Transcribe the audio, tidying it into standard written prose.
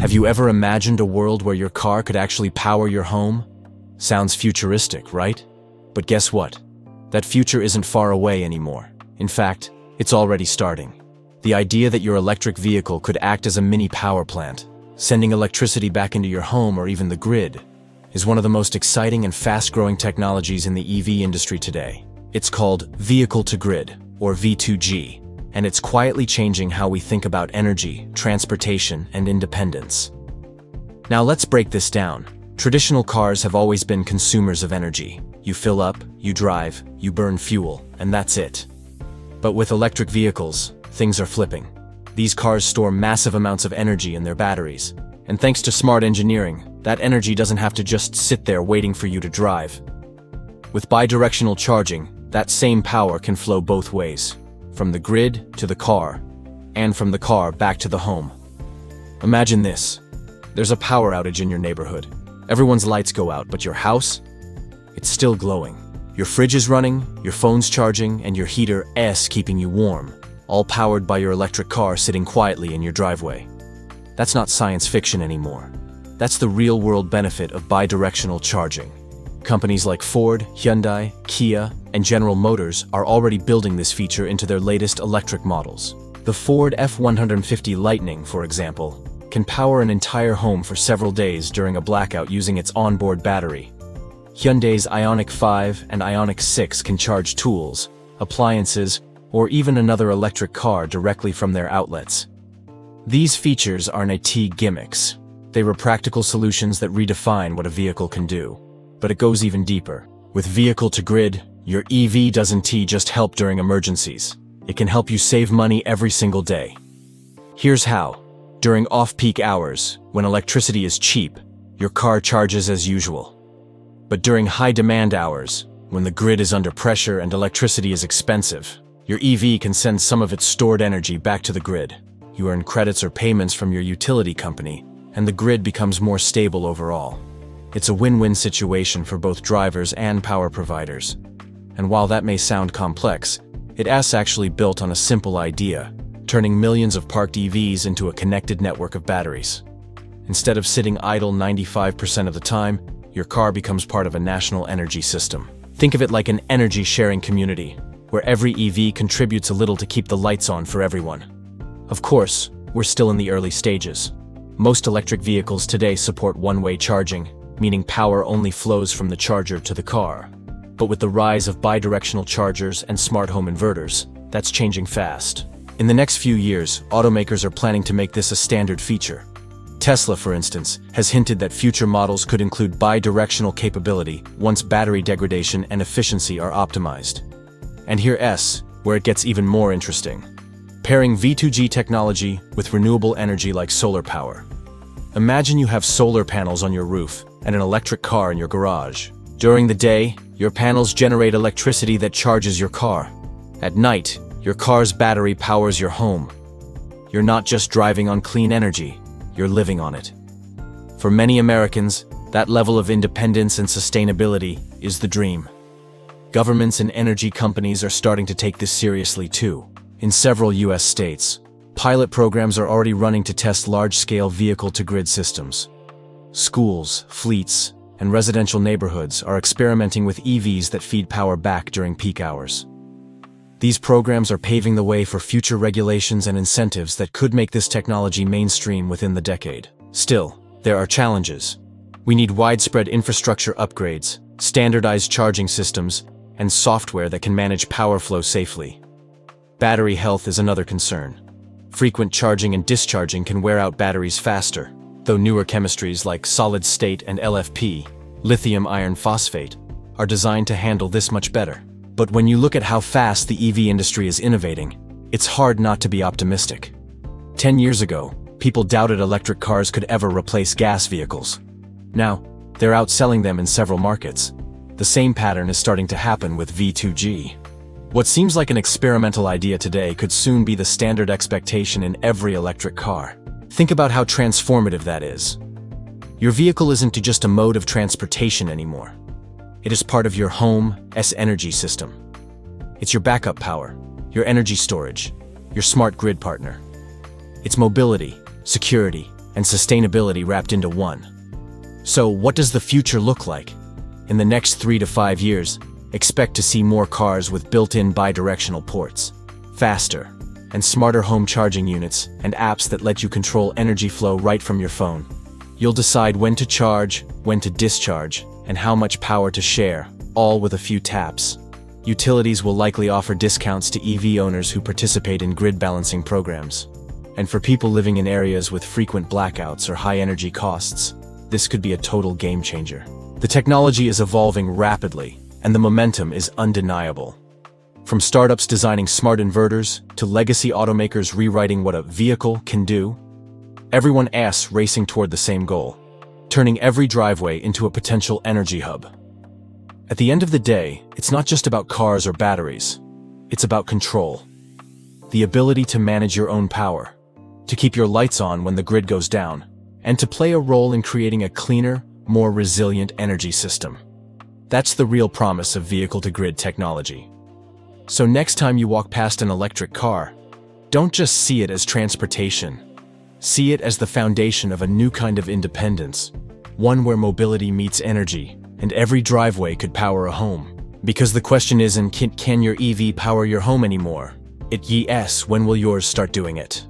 Have you ever imagined a world where your car could actually power your home? Sounds futuristic, right? But guess what? That future isn't far away anymore. In fact, it's already starting. The idea that your electric vehicle could act as a mini power plant, sending electricity back into your home or even the grid, is one of the most exciting and fast-growing technologies in the EV industry today. It's called vehicle-to-grid, or V2G, and it's quietly changing how we think about energy, transportation, and independence. Now let's break this down. Traditional cars have always been consumers of energy. You fill up, you drive, you burn fuel, and that's it. But with electric vehicles, things are flipping. These cars store massive amounts of energy in their batteries, and thanks to smart engineering, that energy doesn't have to just sit there waiting for you to drive. With bidirectional charging, that same power can flow both ways, from the grid to the car, and from the car back to the home. Imagine this. There's a power outage in your neighborhood. Everyone's lights go out, but your house? It's still glowing. Your fridge is running, your phone's charging, and your heater is keeping you warm, all powered by your electric car sitting quietly in your driveway. That's not science fiction anymore. That's the real-world benefit of bidirectional charging. Companies like Ford, Hyundai, Kia, and General Motors are already building this feature into their latest electric models. The Ford F-150 Lightning, for example, can power an entire home for several days during a blackout using its onboard battery. Hyundai's Ioniq 5 and Ioniq 6 can charge tools, appliances, or even another electric car directly from their outlets. These features aren't IT gimmicks. They were practical solutions that redefine what a vehicle can do. But it goes even deeper. With vehicle-to-grid, your EV doesn't just help during emergencies. It can help you save money every single day. Here's how. During off-peak hours, when electricity is cheap, your car charges as usual. But during high-demand hours, when the grid is under pressure and electricity is expensive, your EV can send some of its stored energy back to the grid. You earn credits or payments from your utility company, and the grid becomes more stable overall. It's a win-win situation for both drivers and power providers. And while that may sound complex, it's actually built on a simple idea, turning millions of parked EVs into a connected network of batteries. Instead of sitting idle 95% of the time, your car becomes part of a national energy system. Think of it like an energy-sharing community, where every EV contributes a little to keep the lights on for everyone. Of course, we're still in the early stages. Most electric vehicles today support one-way charging, meaning power only flows from the charger to the car. But with the rise of bidirectional chargers and smart home inverters, that's changing fast. In the next few years, automakers are planning to make this a standard feature. Tesla, for instance, has hinted that future models could include bidirectional capability once battery degradation and efficiency are optimized. And here's where it gets even more interesting. Pairing V2G technology with renewable energy like solar power. Imagine you have solar panels on your roof and an electric car in your garage. During the day, your panels generate electricity that charges your car. At night, your car's battery powers your home. You're not just driving on clean energy, you're living on it. For many Americans, that level of independence and sustainability is the dream. Governments and energy companies are starting to take this seriously too. In several US states, pilot programs are already running to test large-scale vehicle-to-grid systems. Schools, fleets, and residential neighborhoods are experimenting with EVs that feed power back during peak hours. These programs are paving the way for future regulations and incentives that could make this technology mainstream within the decade. Still, there are challenges. We need widespread infrastructure upgrades, standardized charging systems, and software that can manage power flow safely. Battery health is another concern. Frequent charging and discharging can wear out batteries faster, though newer chemistries like solid-state and LFP, lithium iron phosphate, are designed to handle this much better. But when you look at how fast the EV industry is innovating, it's hard not to be optimistic. 10 years ago, people doubted electric cars could ever replace gas vehicles. Now, they're outselling them in several markets. The same pattern is starting to happen with V2G. What seems like an experimental idea today could soon be the standard expectation in every electric car. Think about how transformative that is. Your vehicle isn't just a mode of transportation anymore. It is part of your home's energy system. It's your backup power, your energy storage, your smart grid partner. It's mobility, security, and sustainability wrapped into one. So, what does the future look like? In the next 3 to 5 years, expect to see more cars with built-in bidirectional ports, faster and smarter home charging units, and apps that let you control energy flow right from your phone. You'll decide when to charge, when to discharge, and how much power to share, all with a few taps. Utilities will likely offer discounts to EV owners who participate in grid balancing programs. And for people living in areas with frequent blackouts or high energy costs, this could be a total game changer. The technology is evolving rapidly, and the momentum is undeniable. From startups designing smart inverters to legacy automakers rewriting what a vehicle can do, everyone is racing toward the same goal, turning every driveway into a potential energy hub. At the end of the day, it's not just about cars or batteries. It's about control. The ability to manage your own power, to keep your lights on when the grid goes down, and to play a role in creating a cleaner, more resilient energy system. That's the real promise of vehicle-to-grid technology. So next time you walk past an electric car, don't just see it as transportation. See it as the foundation of a new kind of independence, one where mobility meets energy, and every driveway could power a home. Because the question isn't, can your EV power your home anymore? It's, when will yours start doing it?